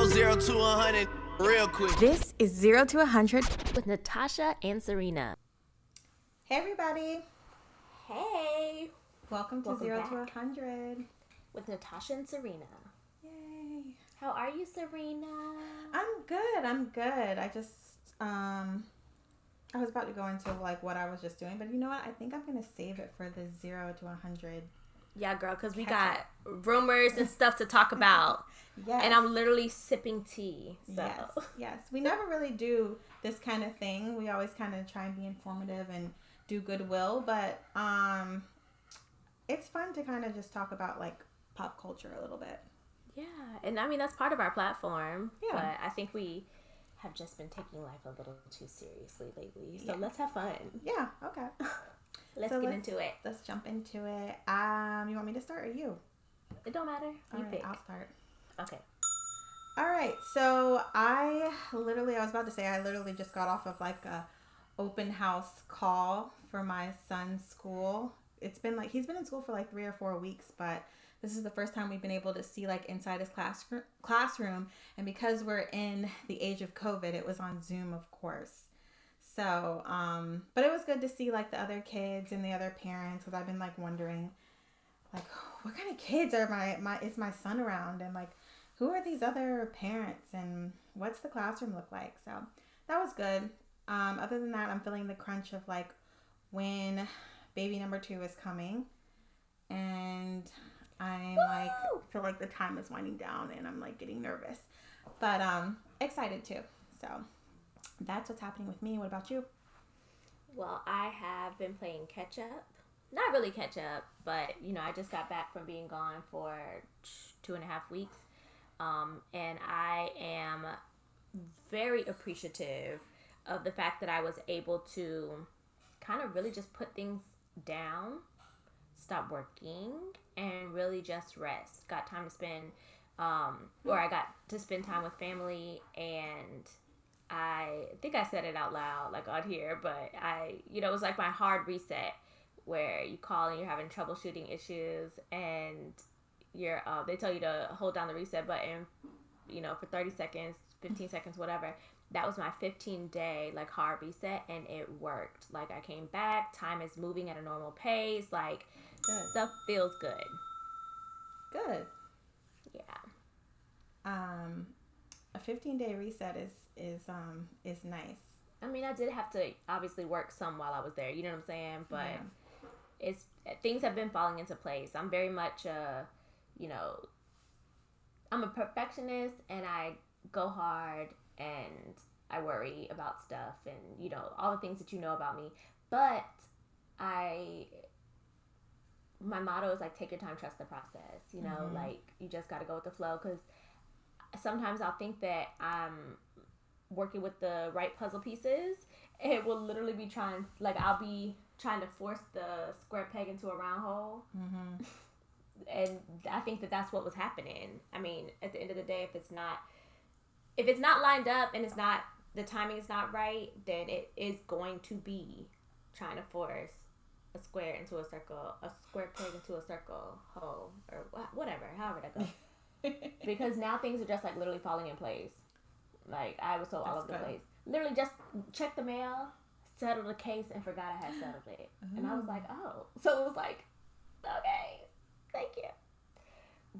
0 to 100 real quick. This is 0 to 100 with Natasha and Serena. Hey everybody. Hey. Welcome to 0 to 100 with Natasha and Serena. Yay. How are you, Serena? I'm good. I just I was about to go into like what I was just doing, but you know what? I think I'm going to save it for the 0 to 100. Yeah, girl, because we got rumors and stuff to talk about. Yes. And I'm literally sipping tea. So. Yes. We never really do this kind of thing. We always kind of try and be informative and do goodwill, but it's fun to kind of just talk about like pop culture a little bit. Yeah, and I mean that's part of our platform. Yeah. But I think we have just been taking life a little too seriously lately. So let's have fun. Yeah, okay. Let's get into it. Let's jump into it. You want me to start or you? It don't matter. You pick. I'll start. Okay. All right. So I was about to say I literally just got off of like a open house call for my son's school. It's been like he's been in school for like 3 or 4 weeks, but this is the first time we've been able to see like inside his classroom. And because we're in the age of COVID, it was on Zoom, of course. So, but it was good to see like the other kids and the other parents, because I've been like wondering, like, what kind of kids are is my son around, and like, who are these other parents, and what's the classroom look like? So that was good. Other than that, I'm feeling the crunch of like when baby number 2 is coming, and I'm like feel like the time is winding down, and I'm like getting nervous, but excited too. So that's what's happening with me. What about you? Well, I have been playing catch up. Not really catch up, but you know, I just got back from being gone for 2.5 weeks. And I am very appreciative of the fact that I was able to kind of really just put things down, stop working, and really just rest. Got time to spend, or I got to spend time with family, and I think I said it out loud, like on here, but it was like my hard reset, where you call and you're having troubleshooting issues, and they tell you to hold down the reset button, for 30 seconds, 15 seconds, whatever. That was my 15-day like hard reset, and it worked. Like I came back, time is moving at a normal pace, like good. Stuff feels good. Good. Yeah. A 15-day reset is nice. I mean, I did have to obviously work some while I was there, you know what I'm saying? But things have been falling into place. I'm very much I'm a perfectionist, and I go hard, and I worry about stuff, and all the things that you know about me. But my motto is like, take your time, trust the process. Like you just got to go with the flow, because sometimes I'll think that I'm working with the right puzzle pieces. It will literally be I'll be trying to force the square peg into a round hole. Mm-hmm. And I think that that's what was happening. I mean, at the end of the day, if it's not lined up and the timing is not right, then it is going to be trying to force a square into a circle, a square peg into a circle hole, or whatever, however that goes. Because now things are just like literally falling in place. Like I was told all over the place. Literally just checked the mail, settled the case, and forgot I had settled it. Mm-hmm. And I was like, oh. So it was like, okay, thank you.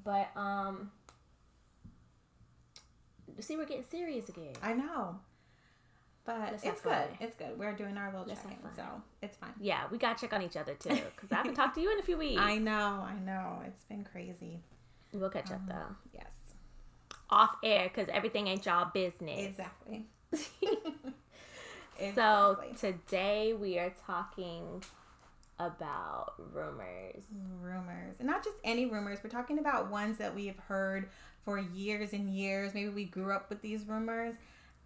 But see, we're getting serious again. I know. But it's good. It's good. We're doing our little check-in, so it's fine. Yeah, we got to check on each other too, because I haven't talked to you in a few weeks. I know. It's been crazy. We'll catch up though. Yes. Off air, because everything ain't y'all business. Exactly. So today we are talking about rumors. And not just any rumors. We're talking about ones that we have heard for years and years. Maybe we grew up with these rumors,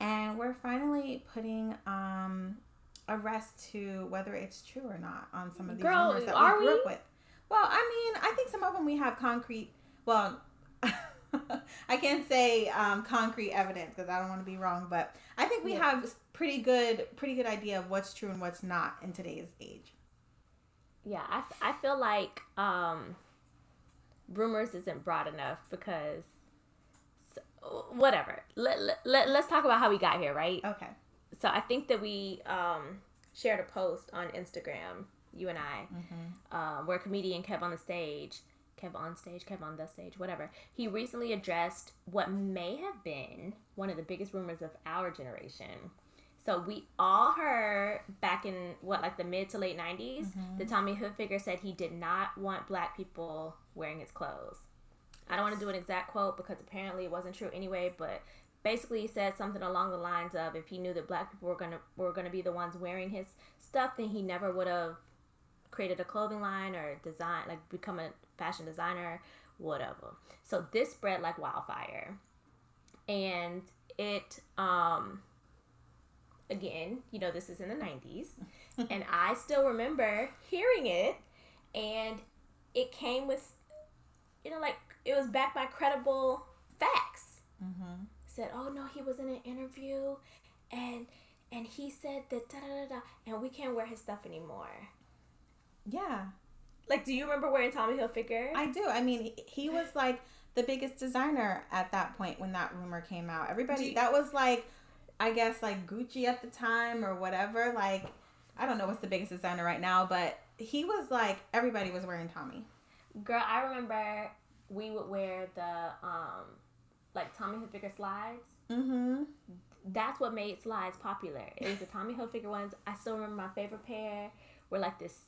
and we're finally putting a rest to whether it's true or not on some of these rumors that we grew up with. Well, I mean, I think some of them we have concrete. Well, I can't say concrete evidence because I don't want to be wrong, but I think we have pretty good idea of what's true and what's not in today's age. Yeah, I feel like rumors isn't broad enough, because whatever. Let's talk about how we got here, right? Okay. So I think that we shared a post on Instagram, you and I, where comedian Kev on the stage, whatever. He recently addressed what may have been one of the biggest rumors of our generation. So we all heard back in the mid to late 90s, that Tommy Hilfiger said he did not want black people wearing his clothes. I don't want to do an exact quote because apparently it wasn't true anyway, but basically he said something along the lines of if he knew that black people were gonna be the ones wearing his stuff, then he never would have created a clothing line or become a fashion designer, whatever. So this spread like wildfire, and it again, this is in the 90s, and I still remember hearing it, and it came with, it was backed by credible facts. Said, oh no, he was in an interview, and he said that da-da-da-da, and we can't wear his stuff anymore. Yeah. Do you remember wearing Tommy Hilfiger? I do. I mean, he was the biggest designer at that point when that rumor came out. Everybody, that was I guess Gucci at the time or whatever. I don't know what's the biggest designer right now, but he was everybody was wearing Tommy. Girl, I remember we would wear the Tommy Hilfiger slides. That's what made slides popular. It was the Tommy Hilfiger ones. I still remember my favorite pair were this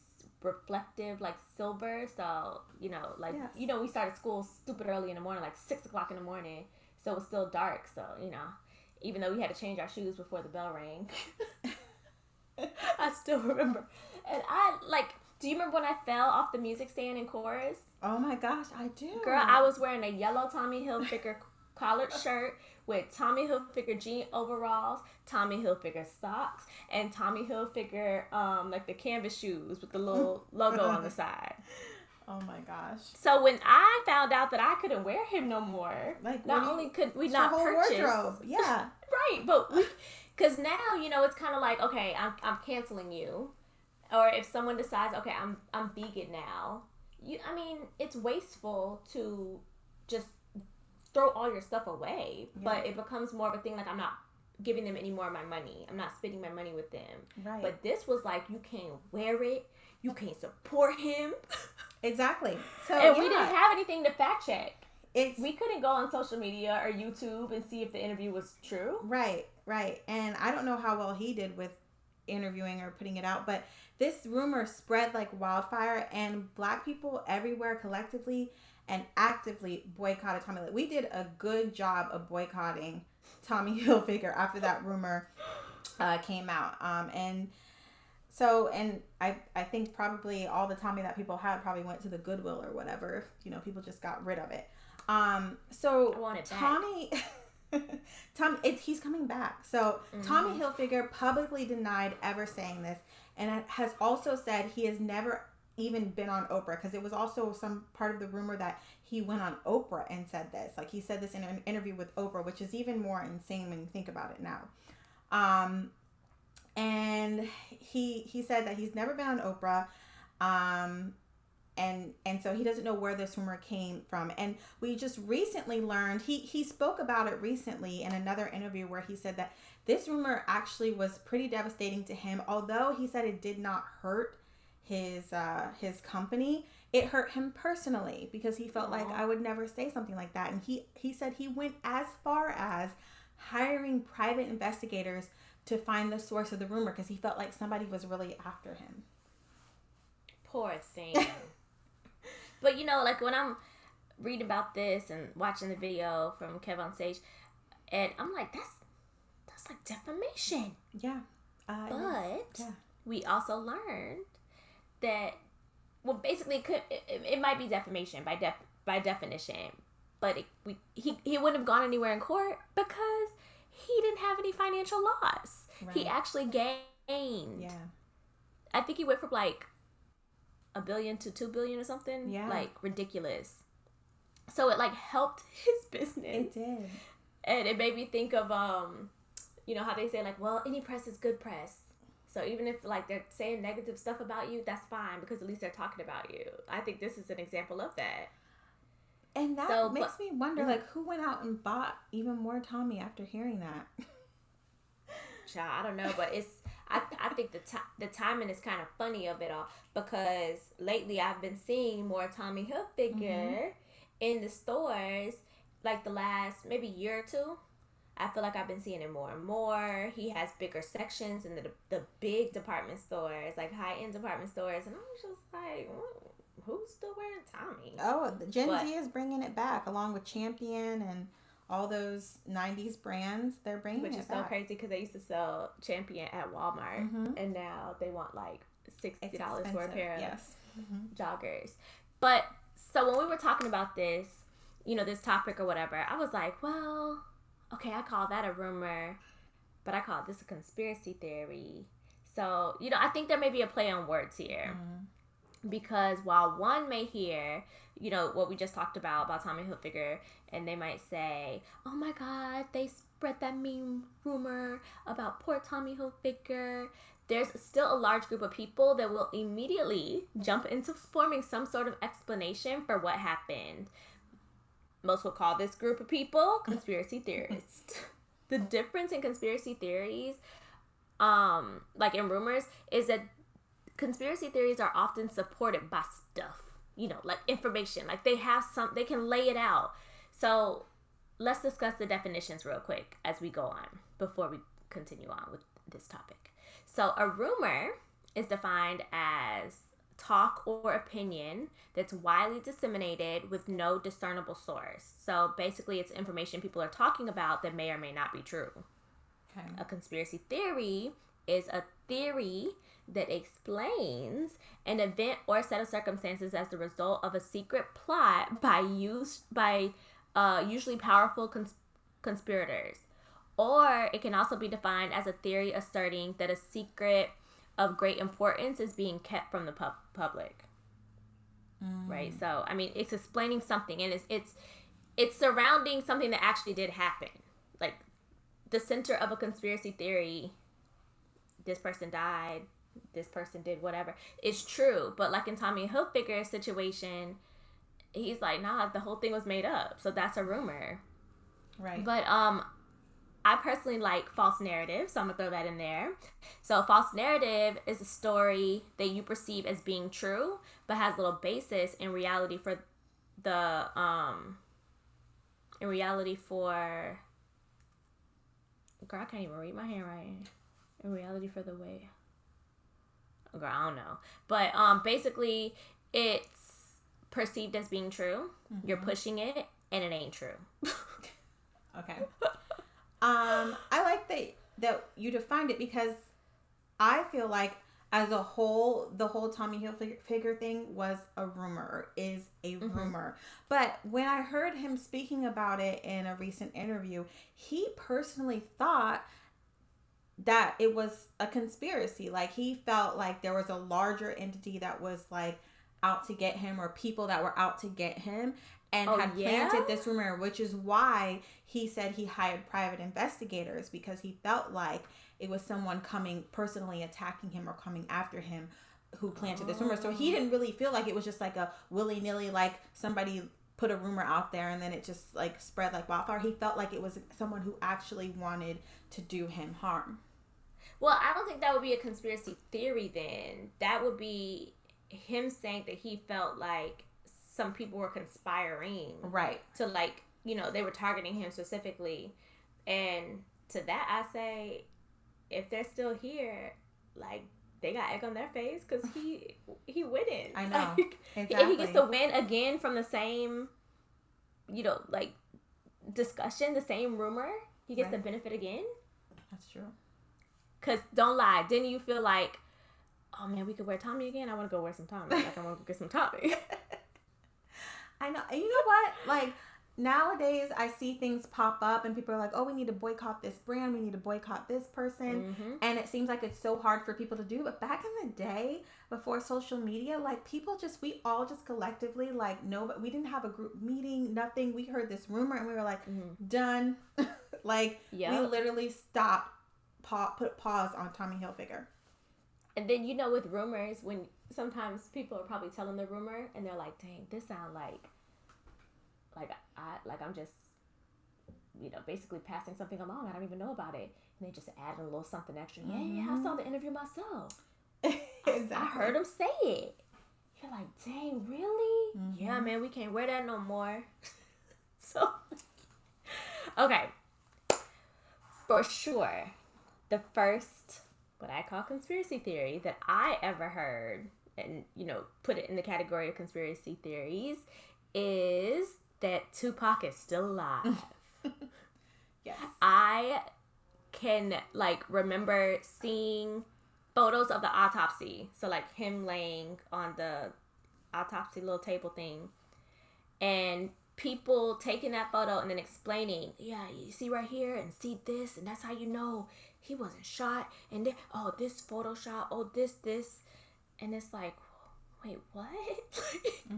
reflective silver. So yes. We started school stupid early in the morning, 6:00 in the morning, so it was still dark. So even though we had to change our shoes before the bell rang, I still remember. And do you remember when I fell off the music stand in chorus? Oh my gosh, I do. Girl, I was wearing a yellow Tommy Hilfiger collared shirt with Tommy Hilfiger jean overalls, Tommy Hilfiger socks, and Tommy Hilfiger the canvas shoes with the little logo on the side. Oh my gosh. So when I found out that I couldn't wear him no more, not only could we not purchase, wardrobe. Yeah. Right, but because now it's kind of okay, I'm canceling you, or if someone decides, okay, I'm vegan now, it's wasteful to just throw all your stuff away. Yeah. But it becomes more of a thing I'm not giving them any more of my money. I'm not spending my money with them. Right. But this was you can't wear it. You can't support him. Exactly. So and we didn't have anything to fact check. We couldn't go on social media or YouTube and see if the interview was true. Right. And I don't know how well he did with interviewing or putting it out, but this rumor spread like wildfire, and black people everywhere collectively and actively boycotted Tommy. We did a good job of boycotting Tommy Hilfiger after that rumor came out. And I think probably all the Tommy that people had probably went to the Goodwill or whatever. People just got rid of it. So I want it Tommy, he's coming back. So Tommy Hilfiger publicly denied ever saying this, and has also said he has never even been on Oprah, because it was also some part of the rumor that he went on Oprah and said this. He said this in an interview with Oprah, which is even more insane when you think about it now. And he said that he's never been on Oprah, and so he doesn't know where this rumor came from. And we just recently learned, he spoke about it recently in another interview where he said that this rumor actually was pretty devastating to him. Although he said it did not hurt his company, it hurt him personally, because he felt like, I would never say something like that. And he said he went as far as hiring private investigators to find the source of the rumor, because he felt like somebody was really after him. Poor thing. But when I'm reading about this and watching the video from Kev on stage, and I'm like, that's defamation. Yeah. But we also learned that, basically it might be defamation by definition, but he wouldn't have gone anywhere in court because he didn't have any financial loss. Right. He actually gained. Yeah. I think he went from $1 billion to $2 billion or something. Yeah. Ridiculous. So it helped his business. It did. And it made me think of how they say any press is good press. So even if they're saying negative stuff about you, that's fine, because at least they're talking about you. I think this is an example of that. And that makes me wonder, like, who went out and bought even more Tommy after hearing that? Child, I don't know, but I think the timing is kind of funny of it all, because lately I've been seeing more Tommy Hilfiger in the stores, like the last maybe year or two. I feel like I've been seeing it more and more. He has bigger sections in the big department stores, like high-end department stores, and I was just like, who's still wearing Tommy? Oh, the Gen Z is bringing it back, along with Champion and all those 90s brands. They're bringing it back. Which is so crazy, because they used to sell Champion at Walmart, and now they want like $60 for a pair of joggers. But so when we were talking about this, this topic or whatever, I was like, well, okay, I call that a rumor, but I call this a conspiracy theory. So, I think there may be a play on words here. Because while one may hear, what we just talked about Tommy Hilfiger, and they might say, oh my God, they spread that mean rumor about poor Tommy Hilfiger, there's still a large group of people that will immediately jump into forming some sort of explanation for what happened. Most will call this group of people conspiracy theorists. The difference in conspiracy theories, like in rumors, is that conspiracy theories are often supported by stuff, like information. Like they can lay it out. So let's discuss the definitions real quick as we go on before we continue on with this topic. So a rumor is defined as talk or opinion that's widely disseminated with no discernible source. So basically it's information people are talking about that may or may not be true. Okay. A conspiracy theory is a theory that explains an event or set of circumstances as the result of a secret plot by usually powerful conspirators. Or it can also be defined as a theory asserting that a secret of great importance is being kept from the public. Right? So, I mean, it's explaining something, and it's surrounding something that actually did happen. Like, the center of a conspiracy theory, this person died, this person did whatever, it's true. But like in Tommy Hilfiger's situation, he's like, nah, the whole thing was made up. So that's a rumor. Right. But I personally like false narrative, so I'm going to throw that in there. So false narrative is a story that you perceive as being true, but has little basis in reality for the, girl, I can't even read my handwriting. In reality for the way, girl, I don't know. But basically it's perceived as being true. You're pushing it, and it ain't true. Okay. I like that you defined it, because I feel like as a whole, the whole Tommy Hilfiger thing was a rumor, is a rumor. But when I heard him speaking about it in a recent interview, he personally thought that it was a conspiracy. Like, he felt like there was a larger entity that was like out to get him, or people that were out to get him, and had planted this rumor, which is why he said he hired private investigators, because he felt like it was someone coming personally attacking him or coming after him who planted this rumor. So he didn't really feel like it was just like a willy-nilly, like somebody put a rumor out there and then it just like spread like wildfire. He felt like it was someone who actually wanted to do him harm. Well, I don't think that would be a conspiracy theory then. That would be him saying that he felt like some people were conspiring. Right. To like, they were targeting him specifically. And to that I say, if they're still here, like, they got egg on their face, because he winning. I know. Like, exactly. He gets to win again from the same, like, discussion, the same rumor. He gets to benefit again. That's true. Because, don't lie, didn't you feel like, oh man, we could wear Tommy again? I want to go wear some Tommy. Like, I want to get some Tommy. I know. And you know what? Like, nowadays I see things pop up and people are like, oh, we need to boycott this brand. We need to boycott this person. And it seems like it's so hard for people to do. But back in the day, before social media, like, we all just collectively, like, no, but we didn't have a group meeting, nothing. We heard this rumor and we were like, done. Like, we literally stopped, put pause on Tommy Hilfiger. And then, with rumors, when sometimes people are probably telling the rumor and they're like, dang, this sound like I'm just, basically passing something along. I don't even know about it. And they just add a little something extra. Yeah, I saw the interview myself. Exactly. I heard him say it. You're like, dang, really? Yeah, man, we can't wear that no more. So, okay. For sure, the first, what I call conspiracy theory that I ever heard, and, put it in the category of conspiracy theories, is that Tupac is still alive. Yes. I can, remember seeing photos of the autopsy. So, him laying on the autopsy little table thing. And people taking that photo and then explaining, yeah, you see right here and see this. And that's how you know he wasn't shot. And then, this Photoshop. This. And it's like, wait, what?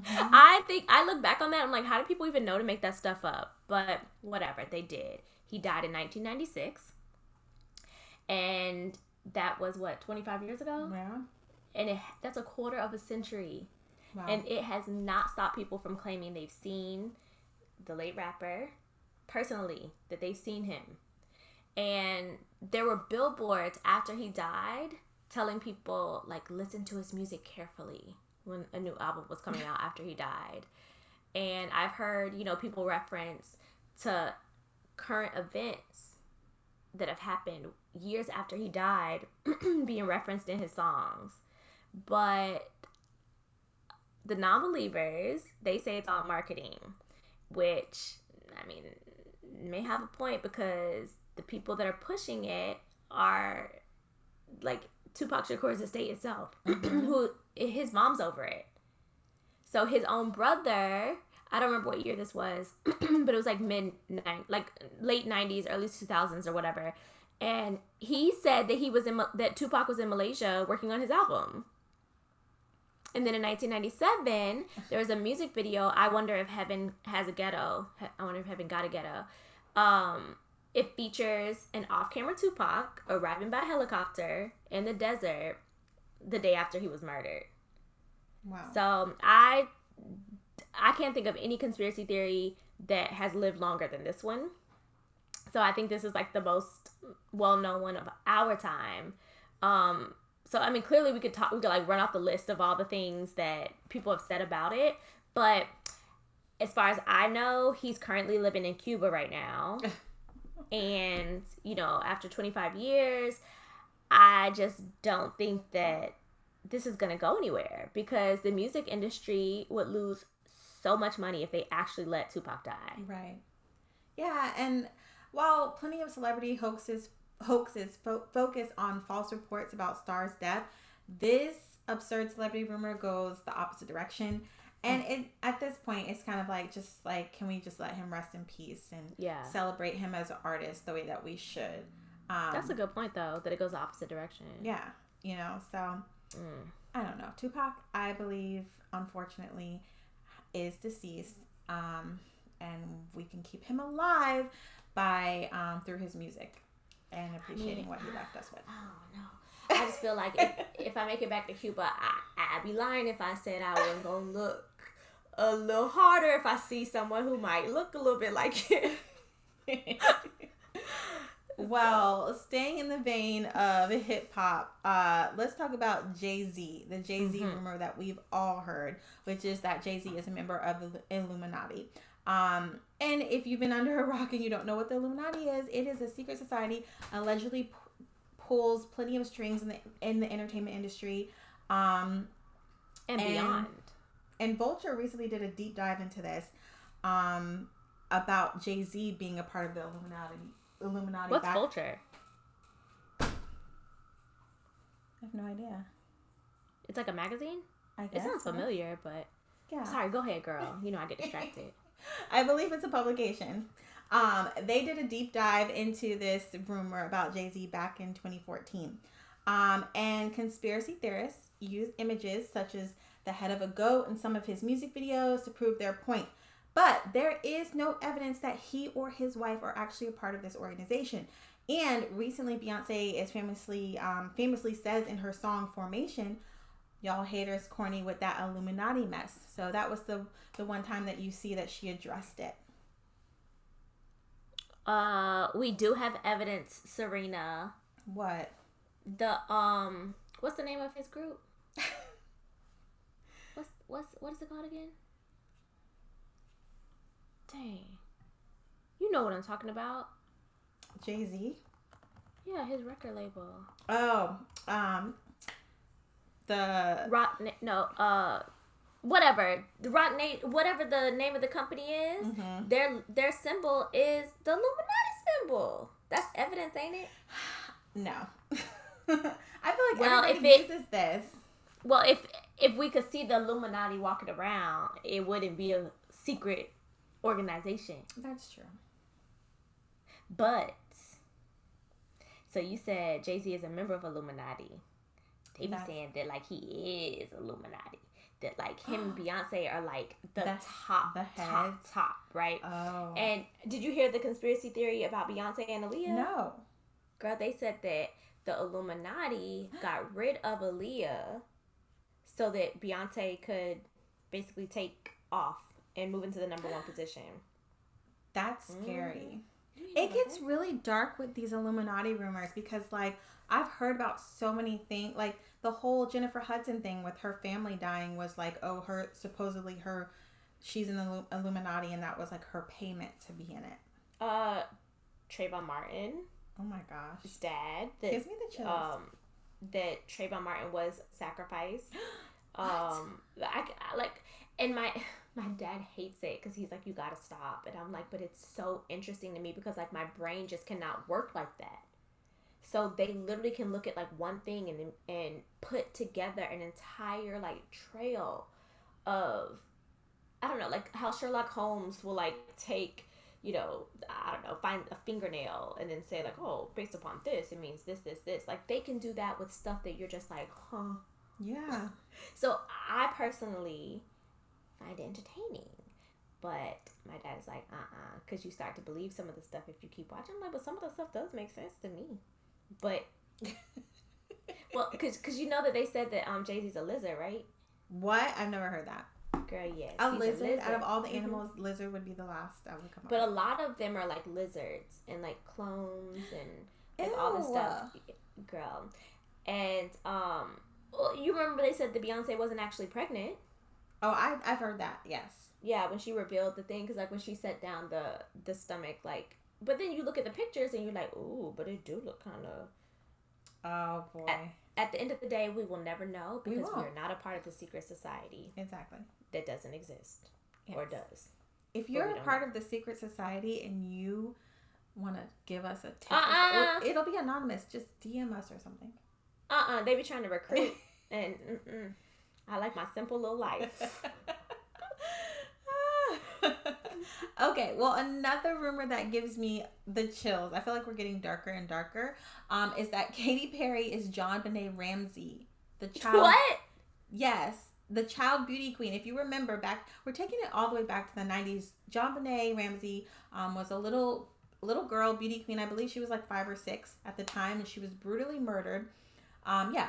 I look back on that. I'm like, how do people even know to make that stuff up? But whatever, they did. He died in 1996. And that was 25 years ago? Yeah. And that's a quarter of a century. Wow. And it has not stopped people from claiming they've seen the late rapper personally, that they've seen him. And there were billboards after he died telling people, listen to his music carefully when a new album was coming out after he died. And I've heard, people reference to current events that have happened years after he died being referenced in his songs. But the non-believers, they say it's all marketing, which, may have a point, because the people that are pushing it are, Tupac Shakur's estate itself, who his mom's over it. So his own brother, I don't remember what year this was, but it was late 90s, early 2000s or whatever. And he said that that Tupac was in Malaysia working on his album. And then in 1997, there was a music video, I Wonder If Heaven Has a Ghetto. I Wonder If Heaven Got a Ghetto. It features an off-camera Tupac arriving by helicopter in the desert the day after he was murdered. Wow. So I can't think of any conspiracy theory that has lived longer than this one. So I think this is the most well-known one of our time. So clearly we could run off the list of all the things that people have said about it. But as far as I know, he's currently living in Cuba right now. And, after 25 years, I just don't think that this is going to go anywhere, because the music industry would lose so much money if they actually let Tupac die. Right. Yeah, and while plenty of celebrity hoaxes focus on false reports about stars' death, this absurd celebrity rumor goes the opposite direction. And at this point, it's kind of can we just let him rest in peace and celebrate him as an artist the way that we should? That's a good point, though, that it goes the opposite direction. Yeah, so I don't know. Tupac, I believe, unfortunately, is deceased, and we can keep him alive by through his music and appreciating what he left us with. Oh, no. I just feel like if I make it back to Cuba, I'd be lying if I said I wasn't going to look a little harder if I see someone who might look a little bit like him. Well, staying in the vein of hip hop, let's talk about Jay-Z, the Jay-Z rumor that we've all heard, which is that Jay-Z is a member of the Illuminati. And if you've been under a rock and you don't know what the Illuminati is, it is a secret society allegedly pulls plenty of strings in the entertainment industry, and beyond. And Vulture recently did a deep dive into this, about Jay-Z being a part of the Illuminati. What's Vulture? I have no idea. It's like a magazine? I guess. It sounds familiar, but yeah. Sorry, go ahead, girl. I get distracted. I believe it's a publication. They did a deep dive into this rumor about Jay-Z back in 2014. And conspiracy theorists use images such as the head of a goat in some of his music videos to prove their point. But there is no evidence that he or his wife are actually a part of this organization. And recently, Beyonce is famously says in her song Formation, y'all haters corny with that Illuminati mess. So that was the one time that you see that she addressed it. We do have evidence, Serena. What? The what's the name of his group? what is it called again? Dang. You know what I'm talking about. Jay-Z? Yeah, his record label. Oh, the Rock, whatever. The Rock whatever the name of the company is, their symbol is the Illuminati symbol. That's evidence, ain't it? No. I feel like everybody uses this. Well, if we could see the Illuminati walking around, it wouldn't be a secret organization. That's true. But so you said Jay-Z is a member of Illuminati. They be saying that like he is Illuminati. That like him and Beyonce are like the top, right? Oh. And did you hear the conspiracy theory about Beyonce and Aaliyah? No. Girl, they said that the Illuminati got rid of Aaliyah so that Beyonce could basically take off and move into the number one position. That's scary. It gets really dark with these Illuminati rumors because, like, I've heard about so many things. Like, the whole Jennifer Hudson thing with her family dying was like, oh, she's in the Illuminati, and that was like her payment to be in it. Trayvon Martin. Oh my gosh. His dad. Gives me the chills. That Trayvon Martin was sacrificed. And my dad hates it because he's like, you gotta stop. And I'm like, but it's so interesting to me because like my brain just cannot work like that. So they literally can look at like one thing and put together an entire like trail of, I don't know, like how Sherlock Holmes will like take, you know, I don't know, find a fingernail and then say like, oh, based upon this, it means this. Like they can do that with stuff that you're just like, huh? Yeah. So I personally find it entertaining. But my dad is like, because you start to believe some of the stuff if you keep watching. I'm like, but some of the stuff does make sense to me. But, well, because you know that they said that Jay-Z's a lizard, right? What? I've never heard that. Girl, yes. A lizard? Out of all the animals, lizard would be the last I would come up But a lot of them are like lizards and like clones and like all this stuff. Girl. And, well, you remember they said that Beyonce wasn't actually pregnant. Oh, I've heard that, yes. Yeah, when she revealed the thing, because like when she set down the stomach, like, but then you look at the pictures and you're like, ooh, but it do look kind of. Oh boy. At the end of the day, we will never know because we are not a part of the secret society. Exactly. That doesn't exist, or does. If you're a part of the secret society and you want to give us a tip, it'll be anonymous. Just DM us or something. They be trying to recruit, and I like my simple little life. Okay, well, another rumor that gives me the chills, I feel like we're getting darker and darker, is that Katy Perry is Jon Benet Ramsey. The child. What? Yes, the child beauty queen. If you remember back, we're taking it all the way back to the 90s. Jon Benet Ramsey was a little girl beauty queen. I believe she was like 5 or 6 at the time, and she was brutally murdered.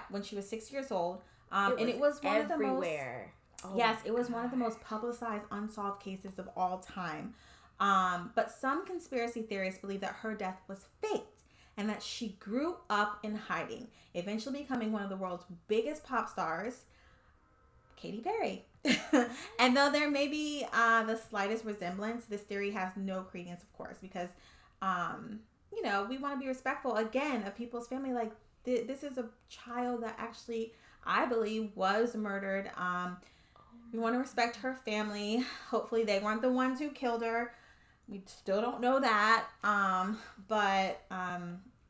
When she was 6 years old. And it was one everywhere. of the most. Yes, it was one of the most publicized unsolved cases of all time. But some conspiracy theorists believe that her death was faked and that she grew up in hiding, eventually becoming one of the world's biggest pop stars, Katy Perry. And though there may be the slightest resemblance, this theory has no credence, of course, because, we want to be respectful, again, of people's family. Like, this is a child that actually, I believe, was murdered. We want to respect her family. Hopefully they weren't the ones who killed her. We still don't know that. But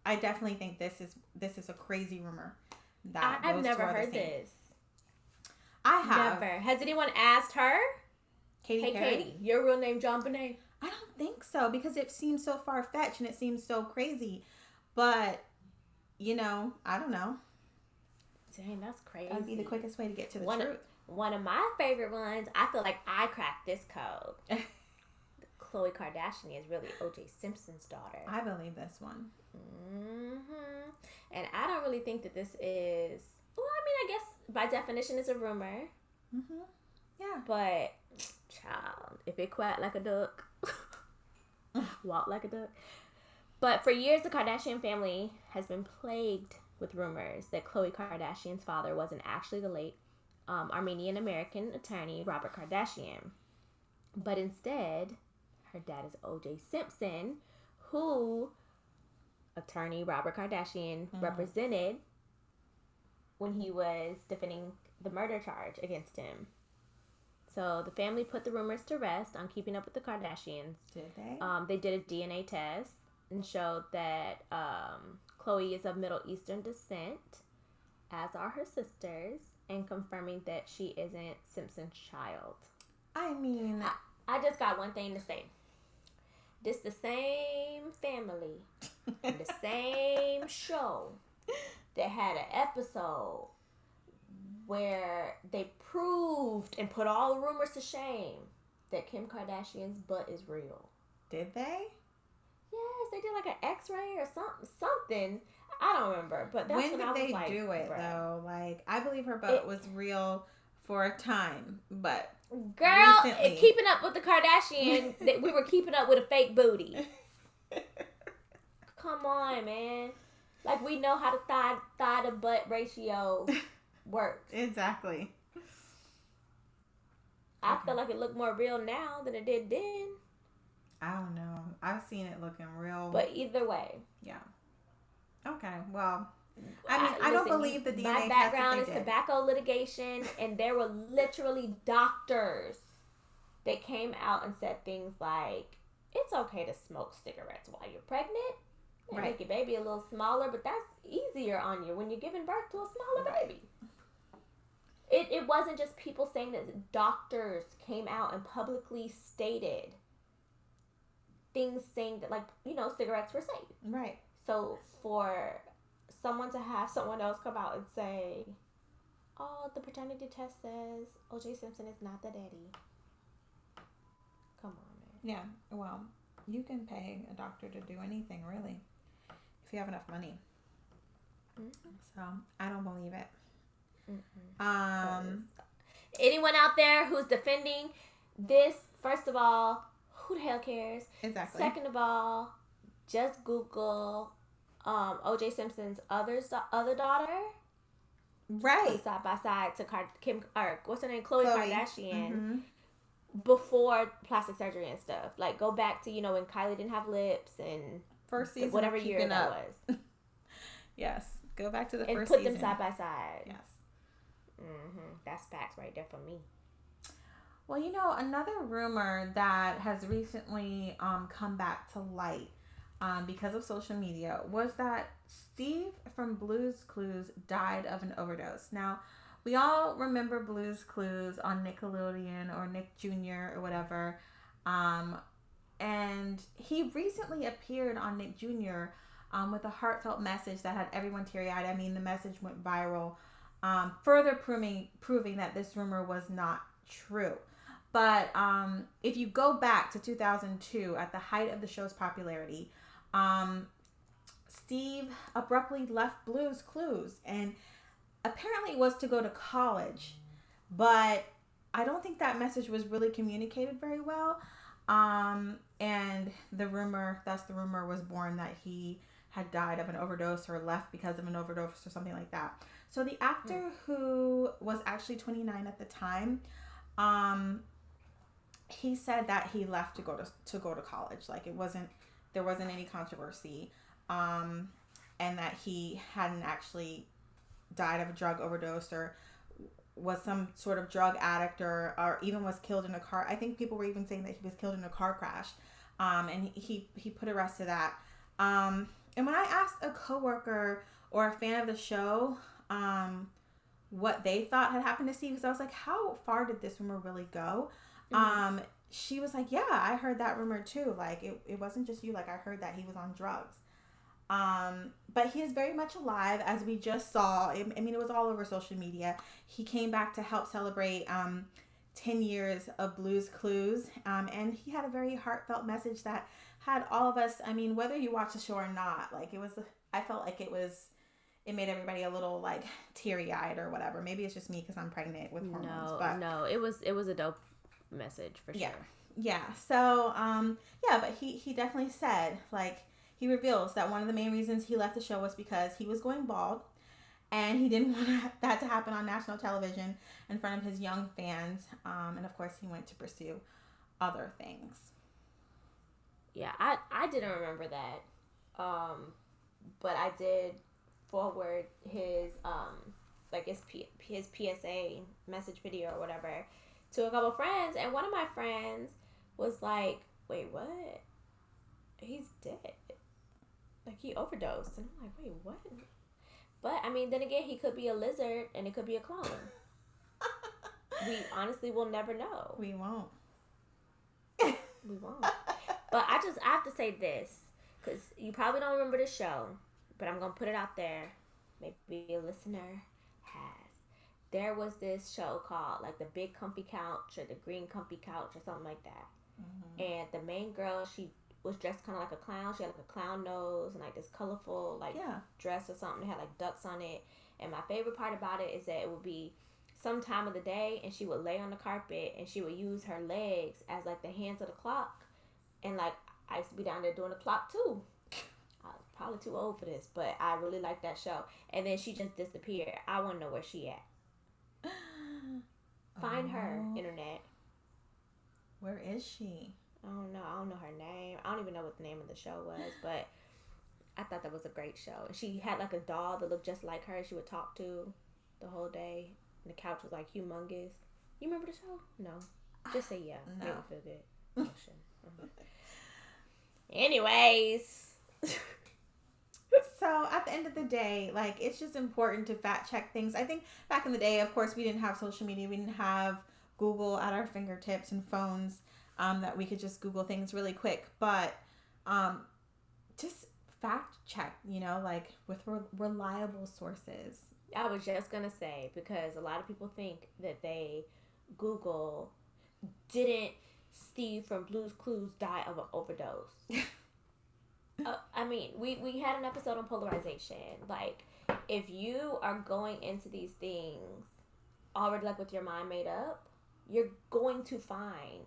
I definitely think this is a crazy rumor. I've never heard this. I have. Never. Has anyone asked her? Katy Perry? Katy, your real name Jon Benet? I don't think so, because it seems so far-fetched and it seems so crazy. But, I don't know. Dang, that's crazy. That would be the quickest way to get to the truth. One of my favorite ones, I feel like I cracked this code. Khloe Kardashian is really O.J. Simpson's daughter. I believe this one. And I don't really think that this is... Well, I mean, I guess by definition is a rumor. Mm-hmm. Yeah. But, child, if it quack like a duck, walk like a duck. But for years, the Kardashian family has been plagued with rumors that Khloe Kardashian's father wasn't actually the late Armenian-American attorney Robert Kardashian. But instead, her dad is O.J. Simpson, who attorney Robert Kardashian represented when he was defending the murder charge against him. So the family put the rumors to rest on Keeping Up with the Kardashians. Did they? They did a DNA test and showed that Khloe is of Middle Eastern descent, as are her sisters, and confirming that she isn't Simpson's child. I mean, I just got one thing to say. This the same family, the same show that had an episode where they proved and put all the rumors to shame that Kim Kardashian's butt is real. Did they? Yes, they did like an X-ray or something. I don't remember, but that's when when did I was they like, do it bruh. though? Like, I believe her butt was real for a time, but girl, recently. Keeping Up with the Kardashian, that we were keeping up with a fake booty. Come on, man. Like, we know how the thigh to butt ratio works. Exactly. I feel like it looked more real now than it did then. I don't know. I've seen it looking real. But either way. Yeah. Okay. Well, I mean, I don't believe the DNA My test background that is they did. tobacco litigation, and there were literally doctors that came out and said things like, it's okay to smoke cigarettes while you're pregnant. And Right. make your baby a little smaller, but that's easier on you when you're giving birth to a smaller baby. It wasn't just people saying that. Doctors came out and publicly stated things saying that, like, you know, cigarettes were safe. Right. So for someone to have someone else come out and say, oh, the paternity test says O.J. Simpson is not the daddy. Come on, man. Yeah. Well, you can pay a doctor to do anything, really, if you have enough money. Mm-hmm. So, I don't believe it. Mm-hmm. Anyone out there who's defending this, first of all, who the hell cares? Exactly. Second of all, just Google O.J. Simpson's other daughter, Right. side by side to Kim, or what's her name, Khloe Kardashian, Mm-hmm. before plastic surgery and stuff. Like, go back to, you know, when Kylie didn't have lips and First season, whatever of year Keeping that Up. was, Yes. Go back to the and first put season. them side by side. Yes. That's facts right there for me. Well, you know, another rumor that has recently come back to light because of social media was that Steve from Blue's Clues died of an overdose. Now, we all remember Blue's Clues on Nickelodeon or Nick Jr. or whatever. And he recently appeared on Nick Jr. With a heartfelt message that had everyone teary-eyed. I mean, the message went viral, further proving that this rumor was not true. But if you go back to 2002, at the height of the show's popularity, Steve abruptly left Blue's Clues, and apparently it was to go to college. But I don't think that message was really communicated very well. And the rumor was born that he had died of an overdose or left because of an overdose or something like that. So the actor who was actually 29 at the time, he said that he left to go to college. Like, there wasn't any controversy, and that he hadn't actually died of a drug overdose or was some sort of drug addict or even was killed in a car. I think people were even saying that he was killed in a car crash. And he put a rest to that. And when I asked a coworker or a fan of the show, what they thought had happened to Steve, because I was like, how far did this rumor really go? She was like, yeah, I heard that rumor too. Like, it wasn't just you. Like, I heard that he was on drugs. But he is very much alive, as we just saw. I mean, it was all over social media. He came back to help celebrate 10 years of Blue's Clues. And he had a very heartfelt message that had all of us, I mean, whether you watch the show or not, like, I felt like it was it made everybody a little like teary-eyed or whatever. Maybe it's just me because I'm pregnant with hormones. No, it was a dope message for sure. Yeah. So, but he definitely said, like, he reveals that one of the main reasons he left the show was because he was going bald, and he didn't want that to happen on national television in front of his young fans. And of course, he went to pursue other things. Yeah, I didn't remember that, but I did forward his his PSA message video or whatever to a couple friends, and one of my friends was like, "Wait, what? He's dead? Like he overdosed?" And I'm like, "Wait, what?" But I mean, then again, he could be a lizard, and it could be a clone. We honestly will never know. We won't. We won't. But I have to say this, because you probably don't remember the show, but I'm going to put it out there. Maybe a listener has. There was this show called, like, The Big Comfy Couch or The Green Comfy Couch or something like that. Mm-hmm. And the main girl, she was dressed kind of like a clown. She had, like, a clown nose and, like, this colorful, like, dress or something. It had, like, ducks on it. And my favorite part about it is that it would be some time of the day, and she would lay on the carpet, and she would use her legs as, like, the hands of the clock. And, like, I used to be down there doing the clock, too. I was probably too old for this, but I really liked that show. And then she just disappeared. I want to know where she at. Find her, internet. Where is she? I don't know. I don't know her name. I don't even know what the name of the show was, but I thought that was a great show. And she had, like, a doll that looked just like her she would talk to the whole day. And the couch was, like, humongous. You remember the show? No. Just say yeah. No. Make me feel good. Oh, shit. Anyways. So at the end of the day, like, it's just important to fact check things. I think back in the day, of course, we didn't have social media. We didn't have Google at our fingertips and phones that we could just Google things really quick. But just fact check, like with reliable sources. I was just going to say, because a lot of people think that they Google, didn't Steve from Blue's Clues die of an overdose? I mean, we had an episode on polarization. Like, if you are going into these things already, like, with your mind made up, you're going to find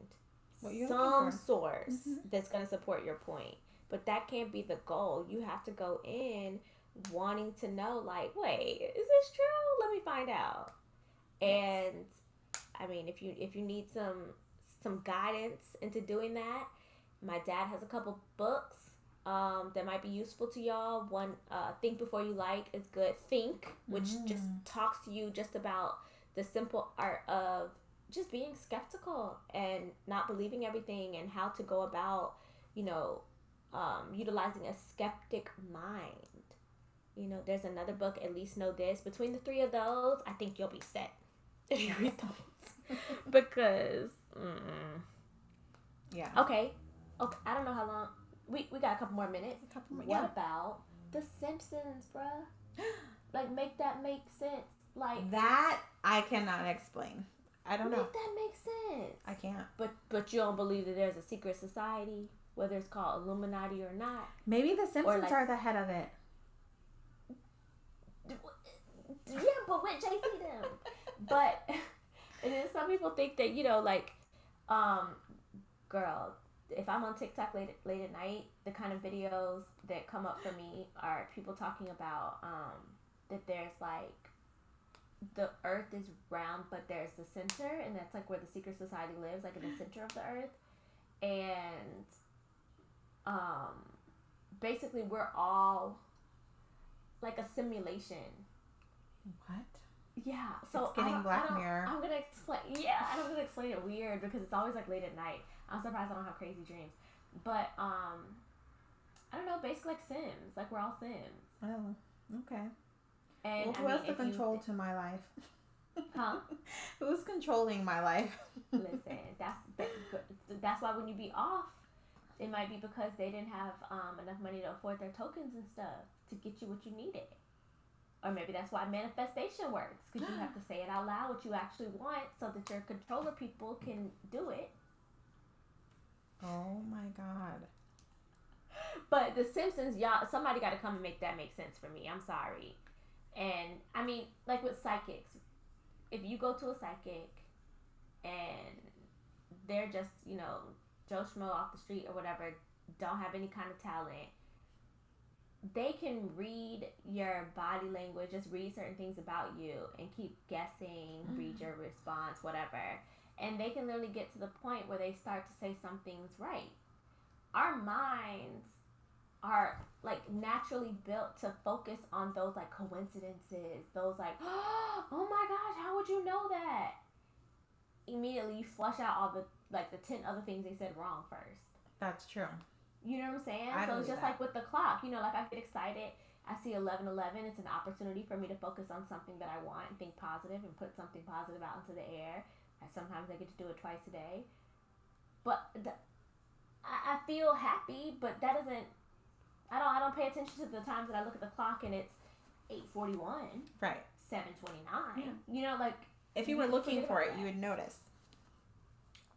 some source that's going to support your point. But that can't be the goal. You have to go in wanting to know, like, wait, is this true? Let me find out. And I mean, if you need some guidance into doing that, my dad has a couple books that might be useful to y'all. One, Think Before You Like is good. Think, which just talks to you just about the simple art of just being skeptical and not believing everything, and how to go about, utilizing a skeptic mind. There's another book, At Least Know This. Between the three of those, I think you'll be set if you read those. Because, yeah. Okay, I don't know how long. We got a couple more minutes. What about The Simpsons, bruh? Like, make that make sense. Like, that I cannot explain. I don't know. Make that make sense. I can't. But you don't believe that there's a secret society, whether it's called Illuminati or not? Maybe the Simpsons are the head of it. Yeah, but with JC them. But and then some people think that, girl, if I'm on TikTok late at night, the kind of videos that come up for me are people talking about that there's, like, the earth is round, but there's the center, and that's, like, where the secret society lives, like, in the center of the earth. And basically we're all like a simulation. What? Yeah, so it's getting Black Mirror. I'm gonna explain. Yeah, I'm gonna explain it weird because it's always, like, late at night. I'm surprised I don't have crazy dreams. But I don't know. Basically, like Sims. Like, we're all Sims. Oh, okay. And who has the control to my life? Huh? Who's controlling my life? Listen, that's why when you be off, it might be because they didn't have enough money to afford their tokens and stuff to get you what you needed. Or maybe that's why manifestation works, because you have to say it out loud what you actually want so that your controller people can do it. Oh my God. But The Simpsons, y'all, somebody got to come and make that make sense for me. I'm sorry. And I mean, like with psychics, if you go to a psychic and they're just, Joe Schmo off the street or whatever, don't have any kind of talent, they can read your body language, just read certain things about you and keep guessing, read your response, whatever. And they can literally get to the point where they start to say something's right. Our minds are like naturally built to focus on those like coincidences, those like, oh my gosh, how would you know that? Immediately you flush out all the 10 other things they said wrong first. That's true. You know what I'm saying? I So it's just that. like with the clock, like I get excited. I see 11:11. It's an opportunity for me to focus on something that I want and think positive and put something positive out into the air. Sometimes I get to do it twice a day. But I feel happy, but that doesn't. I don't pay attention to the times that I look at the clock and it's 8:41. Right. 7:29. Yeah. Like if you were looking for it, you would notice.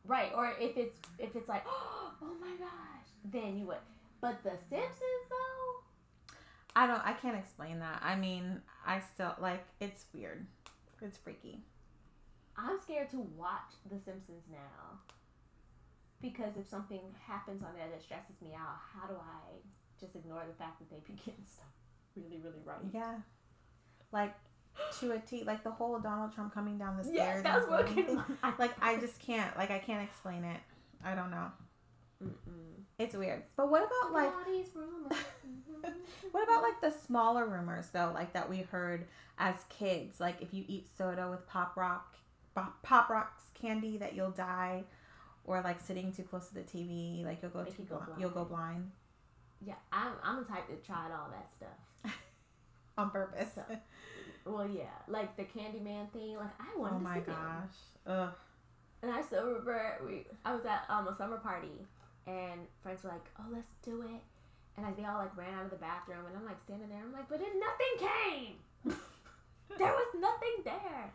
Right. Or if it's like, oh my gosh, then you would. But The Simpsons though. I can't explain that. I mean, I still it's weird. It's freaky. I'm scared to watch The Simpsons now. Because if something happens on there that stresses me out, how do I just ignore the fact that they be getting stuff really, really right? Yeah. Like, to a T, like the whole Donald Trump coming down the stairs. Yeah, that's what I just can't. Like, I can't explain it. I don't know. Mm-mm. It's weird. But what about, like... what about, like, the smaller rumors, though? Like, that we heard as kids. Like, if you eat soda with Pop Rocks candy, that you'll die. Or, like, sitting too close to the TV, like, you'll go blind. Yeah, I'm the type that tried all that stuff. On purpose. So, well, yeah. Like, the Candyman thing. Like, I wanted to see it. Oh, my gosh. Ugh. And I still remember, I was at a summer party, and friends were like, oh, let's do it. And, like, they all, like, ran out of the bathroom, and I'm, like, standing there. I'm like, but then nothing came. There was nothing there.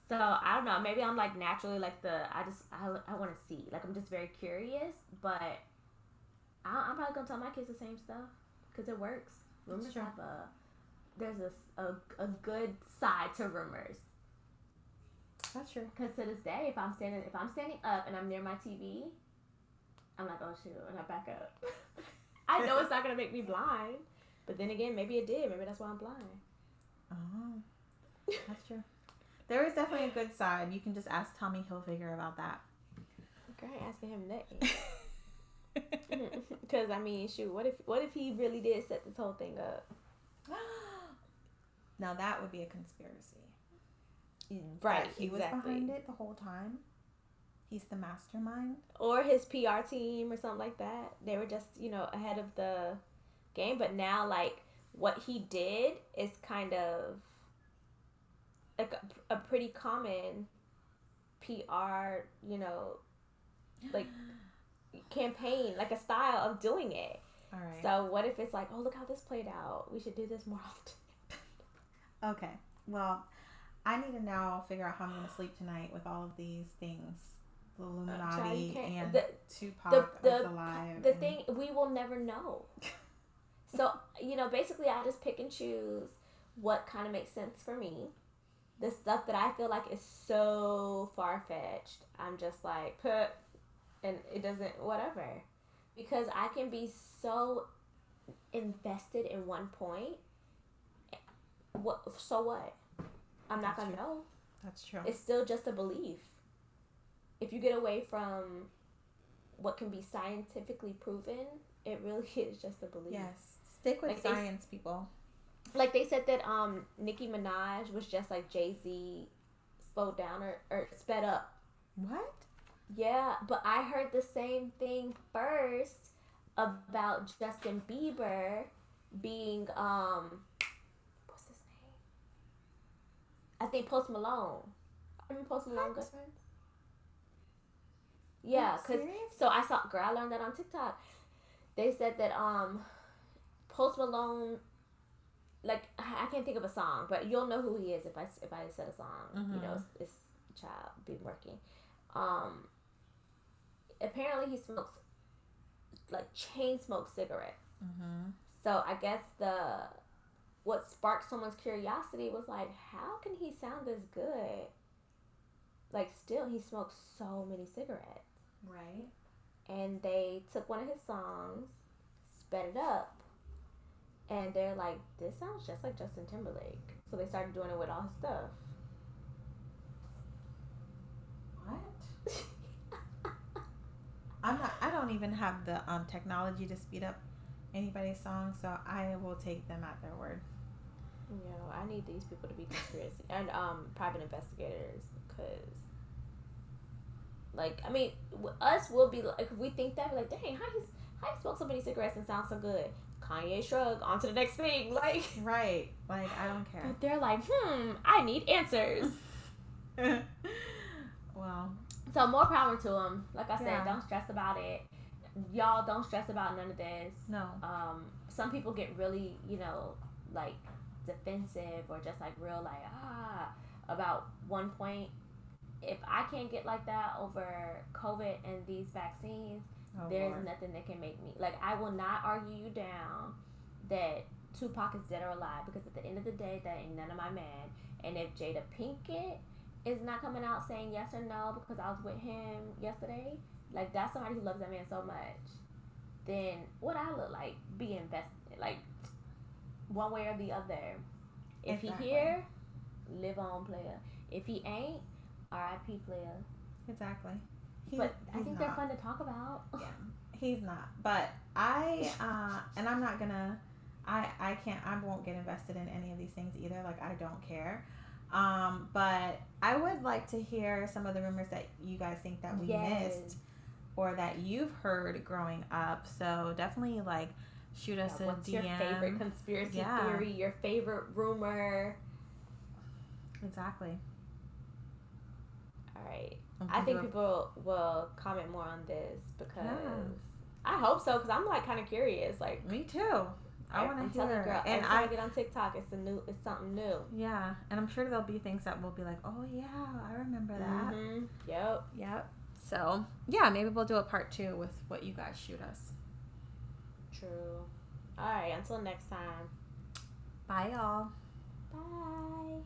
So, I don't know. Maybe I'm, like, naturally, like, I want to see. Like, I'm just very curious. But I'm probably going to tell my kids the same stuff. Because it works. Rumors have there's a good side to rumors. That's true. Because to this day, if I'm standing up and I'm near my TV, I'm like, oh, shoot. And I back up. I know it's not going to make me blind. But then again, maybe it did. Maybe that's why I'm blind. Oh. That's true. There is definitely a good side. You can just ask Tommy Hilfiger about that. Okay, I ain't asking him that. Because, I mean, shoot, what if he really did set this whole thing up? Now, that would be a conspiracy. Right, that he was behind it the whole time. He's the mastermind. Or his PR team or something like that. They were just, ahead of the game. But now, like, what he did is kind of like a pretty common PR, like campaign, like a style of doing it. All right. So what if it's like, oh, look how this played out. We should do this more often. Okay. Well, I need to now figure out how I'm going to sleep tonight with all of these things. The Illuminati and Tupac is alive. The thing, we will never know. So, basically I just pick and choose what kind of makes sense for me. The stuff that I feel like is so far-fetched, I'm just like, and it doesn't, whatever. Because I can be so invested in one point. So what? I'm not going to know. That's true. It's still just a belief. If you get away from what can be scientifically proven, it really is just a belief. Yes. Stick with science, people. Like they said that Nicki Minaj was just like Jay-Z slowed down or sped up. What? Yeah, but I heard the same thing first about Justin Bieber being what's his name? I think Post Malone. I mean Post Malone good friends. Yeah, cause I learned that on TikTok. They said that Post Malone, like I can't think of a song, but you'll know who he is if I said a song. Mm-hmm. It's child been working. Apparently he smokes like chain smoke cigarettes. Mm-hmm. So I guess what sparked someone's curiosity was like, how can he sound this good? Like, still, he smokes so many cigarettes. Right. And they took one of his songs, sped it up, and they're like, this sounds just like Justin Timberlake. So they started doing it with all his stuff. What? I don't even have the technology to speed up anybody's song, so I will take them at their word. I need these people to be conspiracy and private investigators, because, like, I mean, us will be like, if we think that, we're like, dang, how you smoke so many cigarettes and sound so good? Kanye shrug, on to the next thing, like. Right, like, I don't care. But they're like, I need answers. Well, so more power to them. Like I said, Yeah. don't stress about it. Y'all don't stress about none of this. No. Some people get really, like defensive or just like real like about one point. If I can't get like that over COVID and these vaccines, there's Lord. nothing that can make me, like, I will not argue you down that Tupac is dead or alive, because at the end of the day, that ain't none of my man. And if Jada Pinkett is not coming out saying yes or no because I was with him yesterday, like, that's somebody who loves that man so much, then what I look like be invested, like, one way or the other. If Exactly. he here, live on, player. If he ain't, R.I.P. player. Exactly. But I he's think not. they're fun to talk about. Yeah, he's not. But I and I'm not gonna. I can't. I won't get invested in any of these things either. Like, I don't care. But I would like to hear some of the rumors that you guys think that we missed, or that you've heard growing up. So definitely, like, shoot us a What's DM. your favorite conspiracy Yeah. theory? Your favorite rumor? Exactly. All right. And I think people will comment more on this, because Yeah. I hope so, because I'm like kind of curious. Like, Me too. I want I'm to telling you, hear. girl, And every time I get on TikTok, it's something new. Yeah, and I'm sure there'll be things that will be like, oh yeah, I remember that. Mm-hmm. Yep. Yep. So yeah, maybe we'll do a part 2 with what you guys shoot us. True. All right. Until next time. Bye, y'all. Bye.